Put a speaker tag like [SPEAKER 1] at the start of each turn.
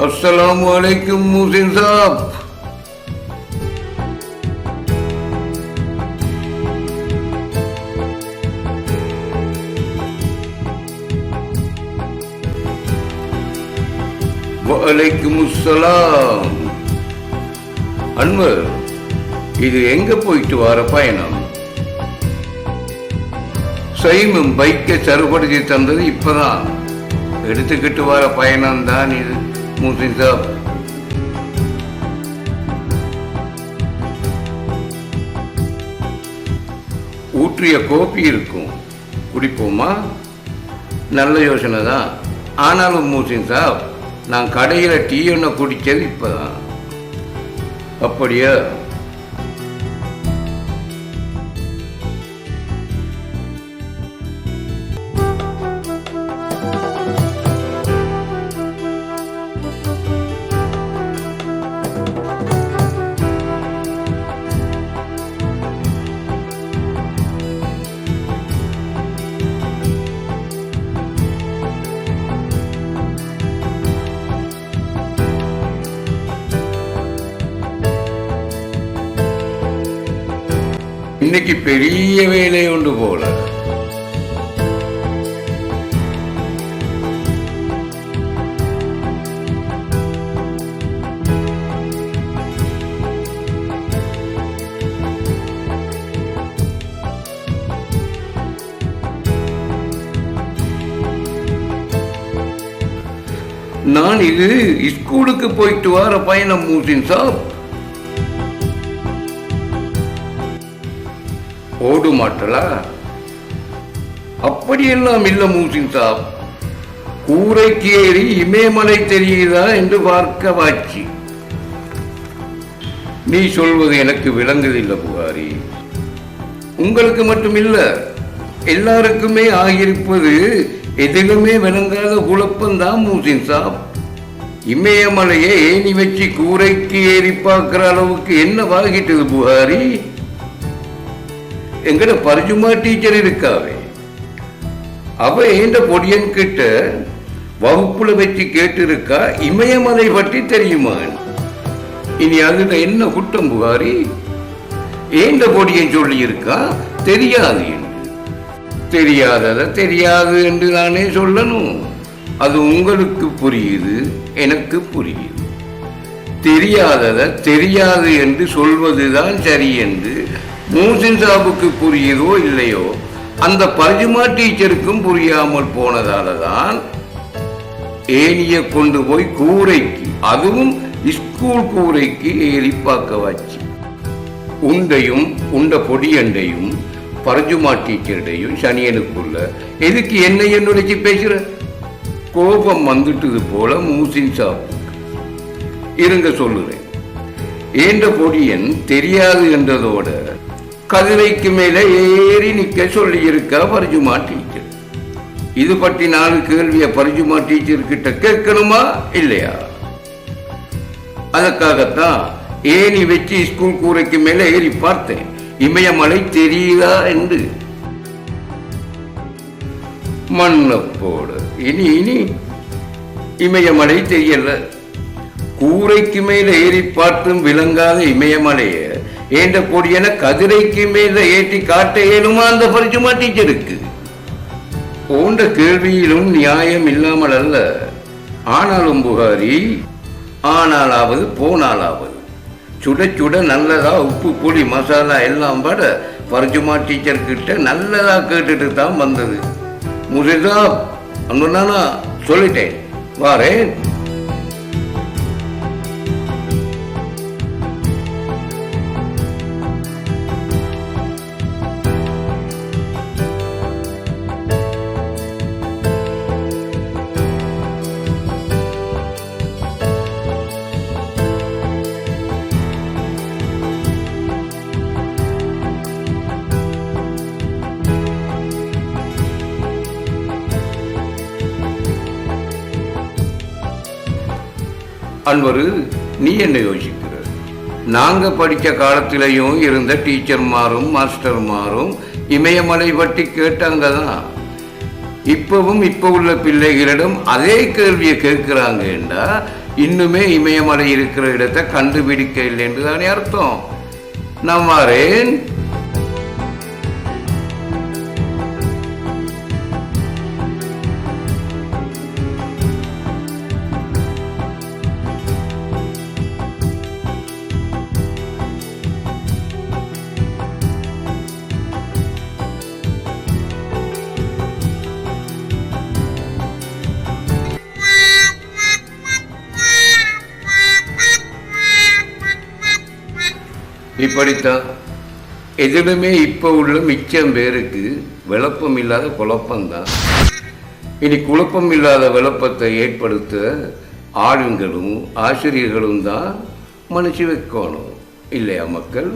[SPEAKER 1] अस्सलामुअलैकुम मुहसिन साहब। வலைக்குமுஸ்ஸலாம். அன்வர், இது எங்க போயிட்டு வர பயணம்? சைமும் பைக்கை சருபடுத்தி தந்தது இப்பதான். எடுத்துக்கிட்டு வர பயணம் தான் இது முஹசின் சாப். ஊற்றிய கோப்பி இருக்கும், குடிப்போமா? நல்ல யோசனை தான். ஆனாலும் முஹசின் சாப், நான் கடையில் டீ ஒன்று குடித்தது இப்பதான். அப்படியா? இன்னைக்கு பெரிய வேலை உண்டு போல. நான் இது ஸ்கூலுக்கு போயிட்டு வர பயணம் முஹசின் சாப். ஓடு மாட்டலா? அப்படியெல்லாம் இல்ல முஹசின் சாப். கூரைக்கு ஏறி இமயமலை தெரியுதா என்று பார்க்க வாச்சி. நீ சொல்வது எனக்கு விளங்குதில்லை புகாரி. உங்களுக்கு மட்டும் இல்ல, எல்லாருக்குமே ஆகியிருப்பது எதிலுமே விளங்காத குழப்பம்தான் முஹசின் சாப். இமயமலையை ஏணி வச்சு கூரைக்கு ஏறி பார்க்கிற அளவுக்கு என்ன வாகிட்டது புகாரி? எங்கட பரிஜுமா டீச்சர் இருக்காவே, அவ என்ற பொடியன் கிட்ட வகுப்புல வச்சு கேட்டு இருக்கா, இமயமலை பற்றி தெரியுமா? இனி அதுல என்ன குற்றம் புகாரி? ஏண்ட பொடியன் சொல்லி இருக்கா தெரியாது என்று. தெரியாதத தெரியாது என்று நானே சொல்லணும்? அது உங்களுக்கு புரியுது, எனக்கு புரியுது. தெரியாதத தெரியாது என்று சொல்வதுதான் சரி என்று முஹசின் சாபுக்கு புரியுதோ இல்லையோ, அந்த பரிஜுமா டீச்சருக்கும் புரியாமல் போனதால தான் ஏனிய கொண்டு போய் கூரைக்கு, அதுவும் ஸ்கூல் கூரைக்கு ஏறி பார்க்க வச்சு. உண்டையும் உண்ட பொடியண்டையும் பரிஜுமா டீச்சருடையும் சனியனுக்குள்ள எதுக்கு என்னைய நுழைச்சி பேசுற? கோபம் வந்துட்டது போல முஹசின் சாப். இருங்க சொல்லுறேன். ஏண்ட பொடியன் தெரியாது என்றதோட கதிரைக்கு மேல ஏறி நிக்க சொல்லி இருக்கா பரிஜுமா டீச்சர். இது பற்றி 4 கேள்விய பரிஜுமா டீச்சர் கிட்ட கேட்கணுமா இல்லையா? அதற்காகத்தான் ஏணி வச்சு ஸ்கூல் கூரைக்கு மேல ஏறி பார்த்தேன், இமயமலை தெரியுதா என்று. மண்ணப்போட இனி இனி இமயமலை தெரியல. கூரைக்கு மேல ஏறி பார்த்தும் விளங்காத இமயமலைய ஏண்ட பொடியன கதிரைக்கு மேல ஏற்றி காட்ட இயலுமா அந்த பரிஜுமா டீச்சருக்கு? போன்ற கேள்வியிலும் நியாயம் இல்லாமல் அல்ல. ஆனாலும் புகாரி, ஆனாலாவது போனாலாவது சுட சுட நல்லதா உப்பு புளி மசாலா எல்லாம் பட பரிஜுமா டீச்சர் கிட்ட நல்லதா கேட்டுட்டு தான் வந்தது. முஹசின் சாப், அண்ணா சொல்லிட்டேன், வாரேன். அன்வரு, நீ என்ன யோசிக்கிற? நாங்க படித்த காலத்திலையும் இருந்த டீச்சர்மாரும் மாஸ்டர்மாரும் இமயமலை பற்றி கேட்டாங்க தான். இப்பவும் இப்ப உள்ள பிள்ளைகளிடம் அதே கேள்வியை கேட்கிறாங்கண்டா இன்னுமே இமயமலை இருக்கிற இடத்தை கண்டுபிடிக்க இல்லை என்று தானே அர்த்தம். நான் வரேன். இப்படித்தான் எதிலுமே இப்போ உள்ள மிச்சம் பேருக்கு விளப்பம் இல்லாத குழப்பம்தான். இனி குழப்பம் இல்லாத விளப்பத்தை ஏற்படுத்த ஆளுங்களும் ஆசிரியர்களும் தான் மனுஷி வைக்கணும் இல்லையா மக்கள்?